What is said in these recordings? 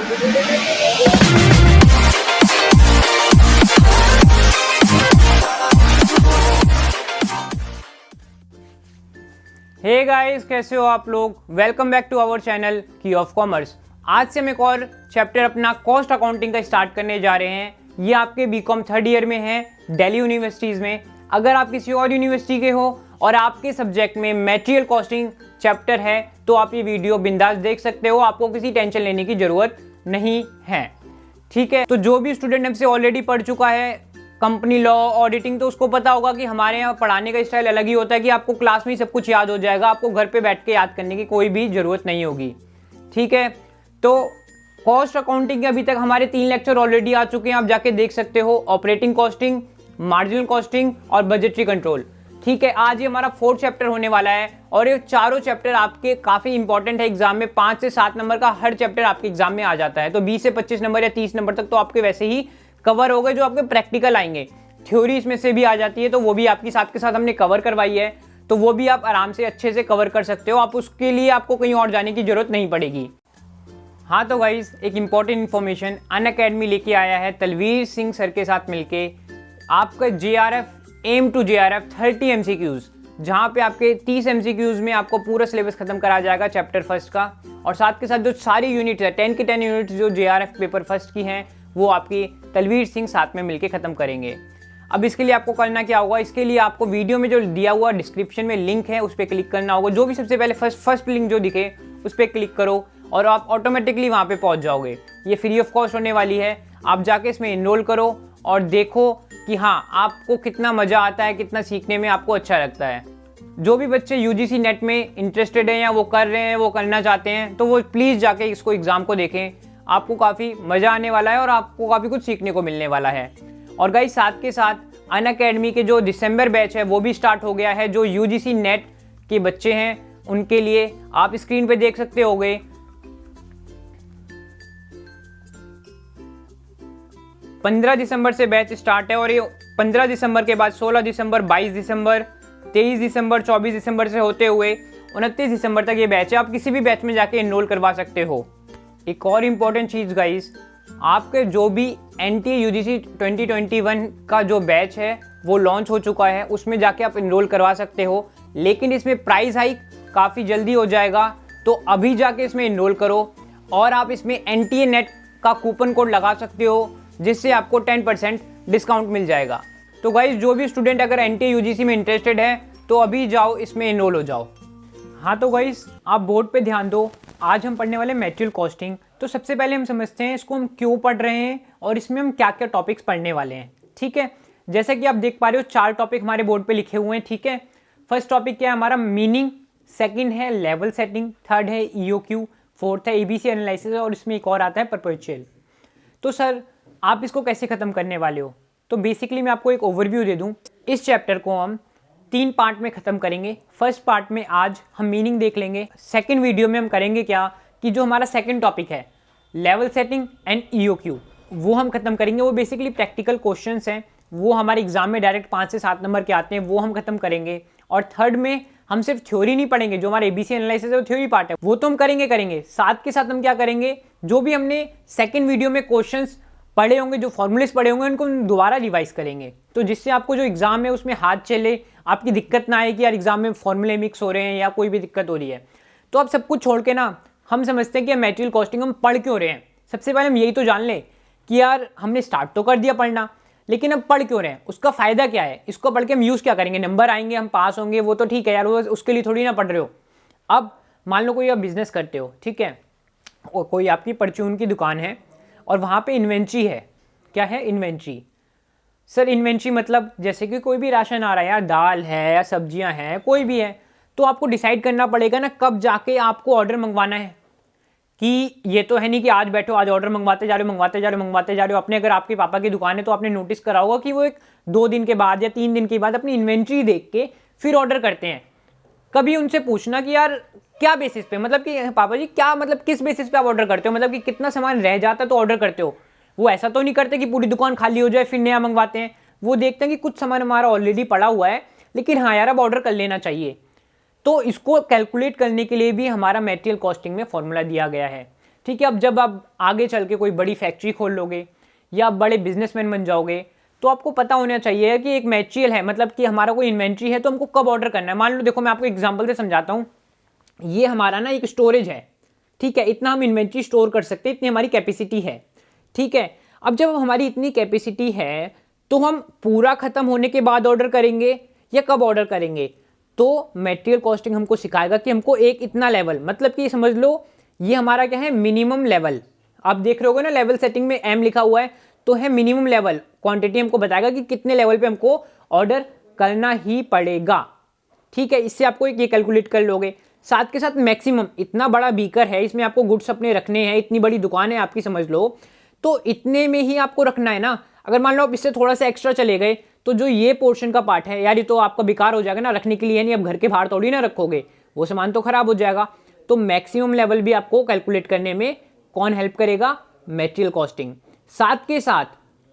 Hey guys, कैसे हो आप लोग। Welcome back to our channel key of commerce. आज से हम एक और चैप्टर अपना कॉस्ट अकाउंटिंग का स्टार्ट करने जा रहे हैं। ये आपके बीकॉम थर्ड ईयर में है, दिल्ली यूनिवर्सिटीज़ में। अगर आप किसी और यूनिवर्सिटी के हो और आपके सब्जेक्ट में मटेरियल कॉस्टिंग चैप्टर है तो आप ये वीडियो बिंदास देख सकते हो, आपको किसी टेंशन लेने की ज़रूरत नहीं है। ठीक है, तो जो भी स्टूडेंट हमसे ऑलरेडी पढ़ चुका है कंपनी लॉ, ऑडिटिंग, तो उसको पता होगा कि हमारे यहाँ पढ़ाने का स्टाइल अलग ही होता है कि आपको क्लास में ही सब कुछ याद हो जाएगा, आपको घर पे बैठ के याद करने की कोई भी ज़रूरत नहीं होगी। ठीक है, तो कॉस्ट अकाउंटिंग के अभी तक हमारे 3 लेक्चर ऑलरेडी आ चुके हैं, आप जाके देख सकते हो। ऑपरेटिंग कॉस्टिंग, मार्जिनल कॉस्टिंग और बजटरी कंट्रोल। ठीक है, आज ये हमारा 4th चैप्टर होने वाला है और ये चारों चैप्टर आपके काफ़ी इंपॉर्टेंट है। एग्जाम में 5 से 7 नंबर का हर चैप्टर आपके एग्जाम में आ जाता है, तो 20 से 25 नंबर या 30 नंबर तक तो आपके वैसे ही कवर हो गए जो आपके प्रैक्टिकल आएंगे। थ्योरी इसमें से भी आ जाती है, तो वो भी आपकी साथ के साथ हमने कवर करवाई है, तो वो भी आप आराम से अच्छे से कवर कर सकते हो। आप उसके लिए आपको कहीं और जाने की जरूरत नहीं पड़ेगी। हाँ तो गाइज, एक इंपॉर्टेंट इन्फॉर्मेशन अनअकैडमी लेके आया है तलवीर सिंह सर के साथ मिलके आपका JRF aim to JRF 30 MCQs, जहाँ पे आपके 30 MCQs में आपको पूरा सिलेबस खत्म करा जाएगा चैप्टर फर्स्ट का, और साथ के साथ जो सारी यूनिट्स है 10 की 10 यूनिट्स जो JRF पेपर फर्स्ट की हैं वो आपकी तलवीर सिंह साथ में मिलके ख़त्म करेंगे। अब इसके लिए आपको करना क्या होगा, इसके लिए आपको वीडियो में जो दिया हुआ डिस्क्रिप्शन में लिंक है उस पर क्लिक करना होगा। जो भी सबसे पहले फर्स्ट लिंक जो दिखे उस पर क्लिक करो और आप ऑटोमेटिकली वहाँ पे पहुँच जाओगे। ये फ्री ऑफ कॉस्ट होने वाली है, आप जाके इसमें इनरोल करो और देखो कि हाँ आपको कितना मज़ा आता है, कितना सीखने में आपको अच्छा लगता है। जो भी बच्चे UGC नेट में इंटरेस्टेड हैं या वो कर रहे हैं, वो करना चाहते हैं, तो वो प्लीज़ जाके इसको एग्ज़ाम को देखें। आपको काफ़ी मज़ा आने वाला है और आपको काफ़ी कुछ सीखने को मिलने वाला है। और गाइस, साथ के साथ अनअकैडमी के जो दिसंबर बैच है वो भी स्टार्ट हो गया है। जो UGC नेट के बच्चे हैं उनके लिए आप स्क्रीन पे देख सकते होगे 15 दिसंबर से बैच स्टार्ट है, और ये 15 दिसंबर के बाद 16 दिसंबर, 22 दिसंबर, 23 दिसंबर, 24 दिसंबर से होते हुए 29 दिसंबर तक ये बैच है। आप किसी भी बैच में जाके एनरोल करवा सकते हो। एक और इम्पॉर्टेंट चीज़ गाइस, आपके जो भी NTA UGC 2021 का जो बैच है वो लॉन्च हो चुका है, उसमें जाके आप एनरोल करवा सकते हो, लेकिन इसमें प्राइस हाइक काफ़ी जल्दी हो जाएगा, तो अभी जाके इसमें एनरोल करो और आप इसमें NTA नेट का कूपन कोड लगा सकते हो जिससे आपको 10% डिस्काउंट मिल जाएगा। तो गाइस, जो भी स्टूडेंट अगर NTA UGC में इंटरेस्टेड है तो अभी जाओ इसमें एनरोल हो जाओ। हाँ तो गाइस, आप बोर्ड पे ध्यान दो। आज हम पढ़ने वाले मटेरियल कॉस्टिंग। तो सबसे पहले हम समझते हैं इसको हम क्यों पढ़ रहे हैं और इसमें हम क्या क्या टॉपिक्स पढ़ने वाले हैं। ठीक है, जैसे कि आप देख पा रहे हो 4 टॉपिक हमारे बोर्ड पे लिखे हुए हैं। ठीक है, फर्स्ट टॉपिक क्या है हमारा, मीनिंग। सेकंड है लेवल सेटिंग। थर्ड है EOQ। फोर्थ है ABC एनालिसिस, और इसमें एक और आता है परपेचुअल। तो सर आप इसको कैसे ख़त्म करने वाले हो, तो बेसिकली मैं आपको एक ओवरव्यू दे दूँ। इस चैप्टर को हम 3 पार्ट में ख़त्म करेंगे। फर्स्ट पार्ट में आज हम मीनिंग देख लेंगे। सेकंड वीडियो में हम करेंगे क्या कि जो हमारा सेकंड टॉपिक है लेवल सेटिंग एंड EOQ, वो हम खत्म करेंगे। वो बेसिकली प्रैक्टिकल क्वेश्चंस हैं, वो हमारे एग्जाम में डायरेक्ट 5 से 7 नंबर के आते हैं, वो हम खत्म करेंगे। और थर्ड में हम सिर्फ थ्योरी नहीं पढ़ेंगे, जो हमारे ABC एनालिसिस है वो थ्योरी पार्ट है, वो तो हम करेंगे। साथ के साथ हम क्या करेंगे, जो भी हमने सेकेंड वीडियो में क्वेश्चंस पढ़े होंगे, जो फॉर्मूलेस पढ़े होंगे, उनको हम दोबारा रिवाइज करेंगे, तो जिससे आपको जो एग्जाम है उसमें हाथ चले, आपकी दिक्कत ना आए कि यार एग्जाम में फॉर्मूले मिक्स हो रहे हैं या कोई भी दिक्कत हो रही है। तो आप सब कुछ छोड़ के ना हम समझते हैं कि मटेरियल कॉस्टिंग हम पढ़ क्यों रहे हैं। सबसे पहले हम यही तो जान लें कि यार हमने स्टार्ट तो कर दिया पढ़ना, लेकिन अब पढ़ क्यों रहे हैं, उसका फ़ायदा क्या है, इसको पढ़ के हम यूज़ क्या करेंगे। नंबर आएंगे, हम पास होंगे, वो तो ठीक है यार, वो उसके लिए थोड़ी ना पढ़ रहे हो। अब मान लो कोई आप बिजनेस करते हो, ठीक है, और कोई आपकी परचून की दुकान है और वहाँ पे इन्वेंट्री है। क्या है इन्वेंट्री? सर इन्वेंट्री मतलब जैसे कि कोई भी राशन आ रहा है यार, दाल है या सब्जियां हैं, कोई भी है, तो आपको डिसाइड करना पड़ेगा ना कब जाके आपको ऑर्डर मंगवाना है। कि ये तो है नहीं कि आज बैठो, आज ऑर्डर मंगवाते जा रहे हो। अपने अगर आपके पापा की दुकान है तो आपने नोटिस करा होगा कि वो 2 दिन के बाद या 3 दिन के बाद अपनी इन्वेंट्री देख के फिर ऑर्डर करते हैं। कभी उनसे पूछना कि यार क्या बेसिस पे, मतलब कि पापा जी क्या, मतलब किस बेसिस पे आप ऑर्डर करते हो, मतलब कि कितना सामान रह जाता तो ऑर्डर करते हो। वो ऐसा तो नहीं करते कि पूरी दुकान खाली हो जाए फिर नया मंगवाते हैं। वो देखते हैं कि कुछ सामान हमारा ऑलरेडी पड़ा हुआ है, लेकिन हाँ यार अब ऑर्डर कर लेना चाहिए। तो इसको कैलकुलेट करने के लिए भी हमारा मटेरियल कॉस्टिंग में फॉर्मूला दिया गया है। ठीक है। अब जब आप आगे चल के कोई बड़ी फैक्ट्री खोल लोगे या आप बड़े बिजनेसमैन बन जाओगे तो आपको पता होना चाहिए कि एक मटेरियल है, मतलब कि हमारा कोई इन्वेंट्री है तो हमको कब ऑर्डर करना है। मान लो, देखो मैं आपको एग्जांपल से समझाता हूँ। ये हमारा ना एक स्टोरेज है, ठीक है, इतना हम इन्वेंट्री स्टोर कर सकते हैं, इतनी हमारी कैपेसिटी है, ठीक है। अब जब हमारी इतनी कैपेसिटी है तो हम पूरा खत्म होने के बाद ऑर्डर करेंगे या कब ऑर्डर करेंगे? तो मटेरियल कॉस्टिंग हमको सिखाएगा कि हमको एक इतना लेवल, मतलब कि समझ लो ये हमारा क्या है, मिनिमम लेवल। आप देख रहे होगे ना लेवल सेटिंग में एम लिखा हुआ है, तो है मिनिमम लेवल क्वांटिटी। हमको बताएगा कि कितने लेवल पे हमको ऑर्डर करना ही पड़ेगा, ठीक है। इससे आपको ये कैलकुलेट कर लोगे। साथ के साथ मैक्सिमम, इतना बड़ा बीकर है, इसमें आपको गुड्स अपने रखने हैं, इतनी बड़ी दुकान है आपकी, समझ लो, तो इतने में ही आपको रखना है ना। अगर मान लो आप इससे थोड़ा सा एक्स्ट्रा चले गए तो जो ये पोर्शन का पार्ट है यार, ये तो आपका बेकार हो जाएगा ना, रखने के लिए नहीं, अब घर के बाहर थोड़ी ना रखोगे, वो सामान तो खराब हो जाएगा। तो मैक्सिमम लेवल भी आपको कैलकुलेट करने में कौन हेल्प करेगा? Material costing. साथ के साथ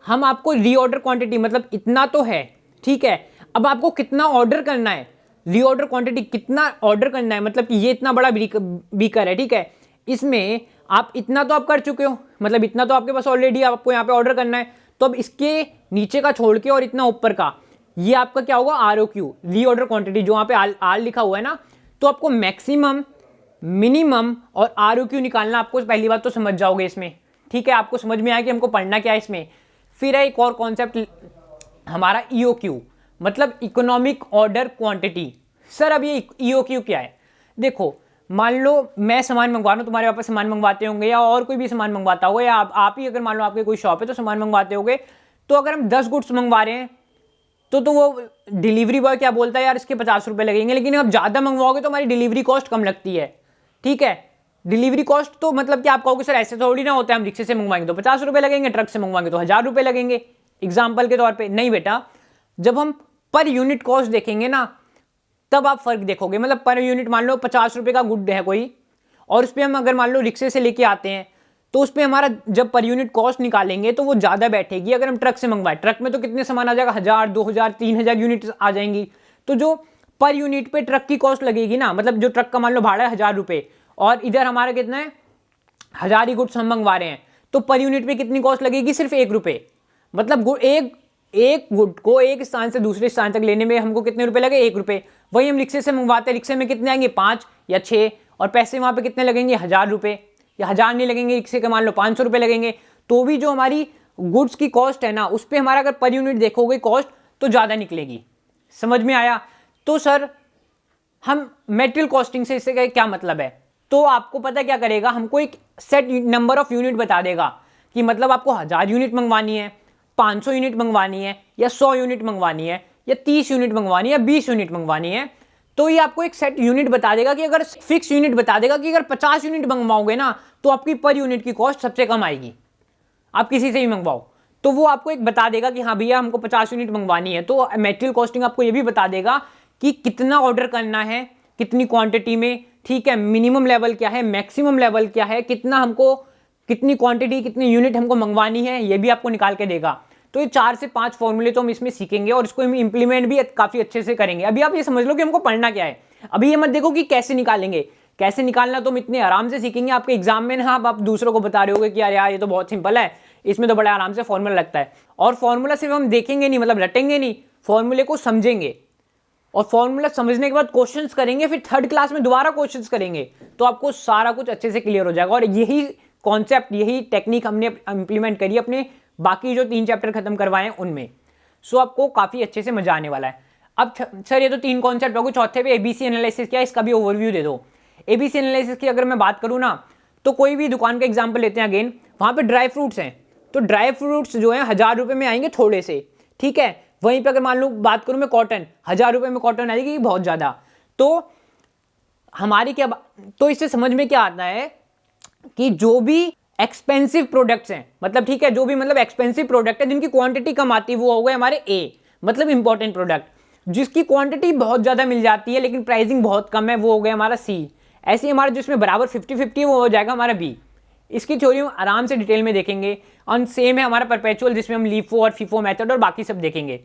हम आपको रीऑर्डर क्वांटिटी, मतलब इतना तो है, ठीक है, अब आपको कितना ऑर्डर करना है, रीऑर्डर क्वांटिटी कितना ऑर्डर करना है, मतलब कि ये इतना बड़ा बीकर है, ठीक है, इसमें आप इतना तो आप कर चुके हो, मतलब इतना तो आपके पास ऑलरेडी आपको यहाँ पे ऑर्डर करना है। तो अब इसके नीचे का छोड़ के और इतना ऊपर का, ये आपका क्या होगा? ROQ, रीऑर्डर क्वांटिटी, जो वहाँ पे आर लिखा हुआ है ना। तो आपको मैक्सिमम, मिनिमम और ROQ निकालना, आपको पहली बात तो समझ जाओगे इसमें, ठीक है, आपको समझ में आया कि हमको पढ़ना क्या है इसमें। फिर है एक और कॉन्सेप्ट हमारा EOQ, मतलब इकोनॉमिक ऑर्डर क्वांटिटी। सर अब ये EOQ क्या है? देखो मान लो मैं सामान मंगवा रहा हूँ, तुम्हारे वापस सामान मंगवाते होंगे या और कोई भी सामान मंगवाता होगा, या आप ही अगर मान लो आपके कोई शॉप है तो सामान मंगवाते होंगे। तो अगर हम 10 गुड्स मंगवा रहे हैं तो वो डिलीवरी बॉय क्या बोलता है, यार इसके 50 रुपये लगेंगे, लेकिन अब ज़्यादा मंगवाओगे तो हमारी डिलीवरी कॉस्ट कम लगती है, ठीक है। डिलीवरी कॉस्ट तो मतलब कि आप कहोगे सर ऐसे थोड़ी ना होता है, हम रिक्शे से मंगवाएंगे तो 50 रुपये लगेंगे, ट्रक से मंगवाएंगे तो 1000 रुपये लगेंगे, एग्जाम्पल के तौर पर। नहीं बेटा, जब हम पर यूनिट कॉस्ट देखेंगे ना तब आप फर्क देखोगे। मतलब पर यूनिट मान लो 50 रुपये का गुड है कोई, और उस पर हम अगर मान लो रिक्शे से लेके आते हैं तो उस पर हमारा जब पर यूनिट कॉस्ट निकालेंगे तो वो ज़्यादा बैठेगी। अगर हम ट्रक से मंगवाएं, ट्रक में तो कितने सामान आ जाएगा, 1000, 2000, 3000 यूनिट आ जाएंगी। तो जो पर यूनिट पे ट्रक की कॉस्ट लगेगी ना, मतलब जो ट्रक का मान लो भाड़ा है 1000 रुपये, और इधर हमारा कितना है, 1000 ही गुड्स हम मंगवा रहे हैं, तो पर यूनिट पे कितनी कॉस्ट लगेगी? सिर्फ 1 रुपये। मतलब एक गुड को एक स्थान से दूसरे स्थान तक लेने में हमको कितने रुपए लगे? 1 रुपये। वही हम रिक्शे से मंगवाते हैं, रिक्शे में कितने आएंगे? 5 या 6, और पैसे वहाँ पे कितने लगेंगे? 1000 रुपये, या 1000 नहीं लगेंगे, रिक्शे के मान लो 500 रुपये लगेंगे। तो भी जो हमारी गुड्स की कॉस्ट है ना, उस पर हमारा अगर पर यूनिट देखोगे कॉस्ट तो ज़्यादा निकलेगी। समझ में आया? तो सर हम मटेरियल कॉस्टिंग से इससे क्या मतलब है? तो आपको पता क्या करेगा, हमको एक सेट नंबर ऑफ यूनिट बता देगा कि मतलब आपको 1000 यूनिट मंगवानी है, 500 यूनिट मंगवानी है, या 100 यूनिट मंगवानी है, या 30 यूनिट मंगवानी है, या 20 यूनिट मंगवानी है। तो ये आपको एक सेट यूनिट बता देगा कि अगर फिक्स यूनिट बता देगा कि अगर 50 यूनिट मंगवाओगे ना तो आपकी पर यूनिट की कॉस्ट सबसे कम आएगी, आप किसी से भी मंगवाओ। तो वो आपको एक बता देगा कि हाँ भैया हमको 50 यूनिट मंगवानी है। तो मटेरियल कॉस्टिंग आपको ये भी बता देगा कि कितना ऑर्डर करना है, कितनी क्वांटिटी में, ठीक है, मिनिमम लेवल क्या है, मैक्सिमम लेवल क्या है, कितना हमको, कितनी क्वांटिटी, कितनी यूनिट हमको मंगवानी है, ये भी आपको निकाल के देगा। तो ये 4 से 5 फॉर्मूले तो हम इसमें सीखेंगे और इसको हम इंप्लीमेंट भी काफी अच्छे से करेंगे। अभी आप ये समझ लो कि हमको पढ़ना क्या है, अभी ये मत देखो कि कैसे निकालेंगे, कैसे निकालना तो हम इतने आराम से सीखेंगे। आपके एग्जाम में ना आप दूसरों को बता रहे होगे कि यार ये तो बहुत सिंपल है, इसमें तो बड़ा आराम से फॉर्मूला लगता है। और फॉर्मूला सिर्फ हम देखेंगे नहीं, मतलब रटेंगे नहीं, फॉर्मूले को समझेंगे, और फॉर्मूला समझने के बाद क्वेश्चंस करेंगे, फिर 3rd क्लास में दोबारा क्वेश्चंस करेंगे, तो आपको सारा कुछ अच्छे से क्लियर हो जाएगा। और यही कॉन्सेप्ट, यही टेक्निक हमने इंप्लीमेंट करी अपने बाकी जो 3 चैप्टर खत्म करवाए हैं उनमें। सो आपको काफी अच्छे से मजा आने वाला है। अब सर ये तो 3 कॉन्सेप्ट हो गए, चौथे पे ABC एनालिसिस क्या है, इसका भी ओवरव्यू दे दो। ABC एनालिसिस की अगर मैं बात करूँ ना, तो कोई भी दुकान का एग्जाम्पल लेते हैं अगेन, वहाँ पे ड्राई फ्रूट्स हैं, तो ड्राई फ्रूट्स जो है 1000 रुपये में आएंगे थोड़े से, ठीक है। वहीं पे अगर मान लो बात करूँ मैं कॉटन, 1000 रुपये में कॉटन आएगी बहुत ज़्यादा। तो हमारी क्या, तो इससे समझ में क्या आता है कि जो भी एक्सपेंसिव प्रोडक्ट्स हैं, मतलब ठीक है, जो भी मतलब एक्सपेंसिव प्रोडक्ट है जिनकी क्वांटिटी कम आती है, वो हो गए हमारे A, मतलब इंपॉर्टेंट प्रोडक्ट। जिसकी क्वांटिटी बहुत ज़्यादा मिल जाती है लेकिन प्राइसिंग बहुत कम है, वो हो गया हमारा C। ऐसे ही हमारा जिसमें बराबर 50-50 वो हो जाएगा हमारा B। इसकी थ्योरी हम आराम से डिटेल में देखेंगे। और सेम है हमारा परपेचुअल, जिसमें हम लीफो और फीफो मेथड और बाकी सब देखेंगे।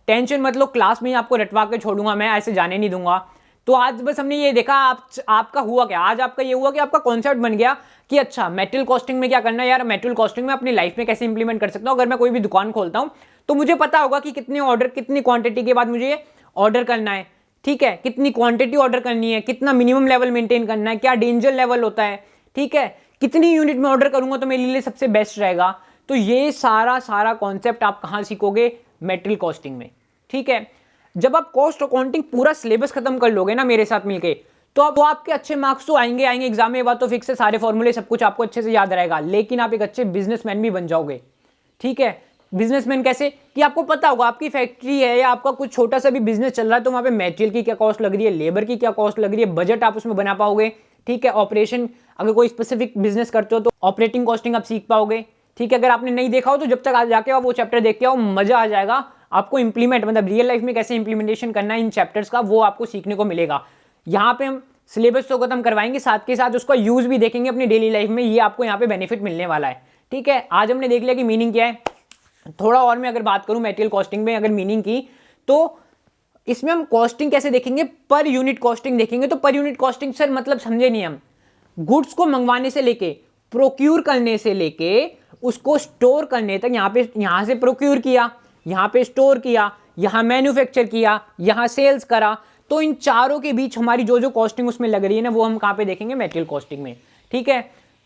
टेंशन मत लो, क्लास में ही आपको रटवा के छोड़ूंगा मैं, ऐसे जाने नहीं दूंगा। तो आज बस हमने ये देखा आपका हुआ क्या, आज आपका ये हुआ कि आपका कॉन्सेप्ट बन गया कि अच्छा मेटेरियल कॉस्टिंग में क्या करना है यार, मेटेरियल कॉस्टिंग में अपनी लाइफ में कैसे इंप्लीमेंट कर सकता हूँ। अगर मैं कोई भी दुकान खोलता हूँ तो मुझे पता होगा कि कितने ऑर्डर, कितनी क्वांटिटी के बाद मुझे ऑर्डर करना है, ठीक है, कितनी क्वांटिटी ऑर्डर करनी है, कितना मिनिमम लेवल मेंटेन करना है, क्या डेंजर लेवल होता है, ठीक है, कितनी यूनिट में ऑर्डर करूंगा तो मेरे लिए सबसे बेस्ट रहेगा। तो ये सारा कॉन्सेप्ट आप कहाँ सीखोगे, मेटेरियल कॉस्टिंग में, ठीक है। जब आप कॉस्ट अकाउंटिंग पूरा सिलेबस खत्म कर लोगे ना मेरे साथ मिलके, तो अब वो आपके अच्छे मार्क्स तो आएंगे एग्जाम में, बात तो फिक्स है, सारे फॉर्मूले सब कुछ आपको अच्छे से याद रहेगा, लेकिन आप एक अच्छे बिजनेसमैन भी बन जाओगे, ठीक है। बिजनेसमैन कैसे, कि आपको पता होगा आपकी फैक्ट्री है या आपका कुछ छोटा सा भी बिजनेस चल रहा है तो वहाँ पे मटेरियल की क्या कॉस्ट लग रही है, लेबर की क्या कॉस्ट लग रही है, बजट आप उसमें बना पाओगे, ठीक है। ऑपरेशन, अगर कोई स्पेसिफिक बिजनेस करते हो तो ऑपरेटिंग कॉस्टिंग आप सीख पाओगे, ठीक है। अगर आपने नहीं देखा हो तो जब तक आज जाके आप वो चैप्टर देख के आओ, मजा आ जाएगा आपको। इंप्लीमेंट मतलब रियल लाइफ में कैसे इंप्लीमेंटेशन करना है इन चैप्टर्स का, वो आपको सीखने को मिलेगा। यहाँ पे हम सिलेबस तो खत्म करवाएंगे, साथ के साथ उसका यूज भी देखेंगे अपनी डेली लाइफ में, ये आपको यहाँ पे बेनिफिट मिलने वाला है, ठीक है। आज हमने देख लिया कि मीनिंग क्या है। थोड़ा और मैं अगर बात करूं मटेरियल कॉस्टिंग में अगर मीनिंग की, तो इसमें हम कॉस्टिंग कैसे देखेंगे, पर यूनिट कॉस्टिंग देखेंगे। तो पर यूनिट कॉस्टिंग सर मतलब समझे नहीं हम, गुड्स को मंगवाने से लेके, प्रोक्यूर करने से लेके उसको स्टोर करने तक, यहाँ से प्रोक्यूर किया, यहाँ पे स्टोर किया, यहाँ मैन्युफैक्चर किया, यहाँ सेल्स करा, तो इन चारों के बीच हमारी जो कॉस्टिंग उसमें लग रही है ना, वो हम कहाँ पे देखेंगे, मटेरियल कॉस्टिंग में, ठीक है।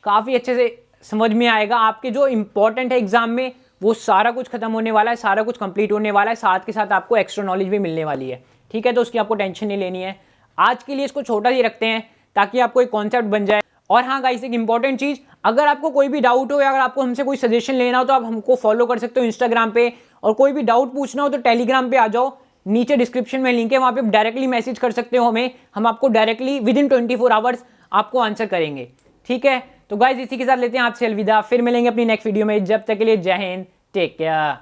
काफ़ी अच्छे से समझ में आएगा। आपके जो इंपॉर्टेंट है एग्जाम में वो सारा कुछ खत्म होने वाला है, सारा कुछ कंप्लीट होने वाला है, साथ के साथ आपको एक्स्ट्रा नॉलेज भी मिलने वाली है, ठीक है। तो उसकी आपको टेंशन नहीं लेनी है। आज के लिए इसको छोटा ही रखते हैं ताकि आपको एक कॉन्सेप्ट बन जाए। और हाँ गाइस, एक इंपॉर्टेंट चीज़, अगर आपको कोई भी डाउट हो या अगर आपको हमसे कोई सजेशन लेना हो तो आप हमको फॉलो कर सकते हो इंस्टाग्राम पे, और कोई भी डाउट पूछना हो तो टेलीग्राम पे आ जाओ, नीचे डिस्क्रिप्शन में लिंक है, वहाँ पे डायरेक्टली मैसेज कर सकते हो हमें, हम आपको डायरेक्टली विदिन 24 आवर्स आपको आंसर करेंगे, ठीक है। तो गाइस इसी के साथ लेते हैं आपसे अलविदा, फिर मिलेंगे अपनी नेक्स्ट वीडियो में। जब तक के लिए जय हिंद, टेक केयर।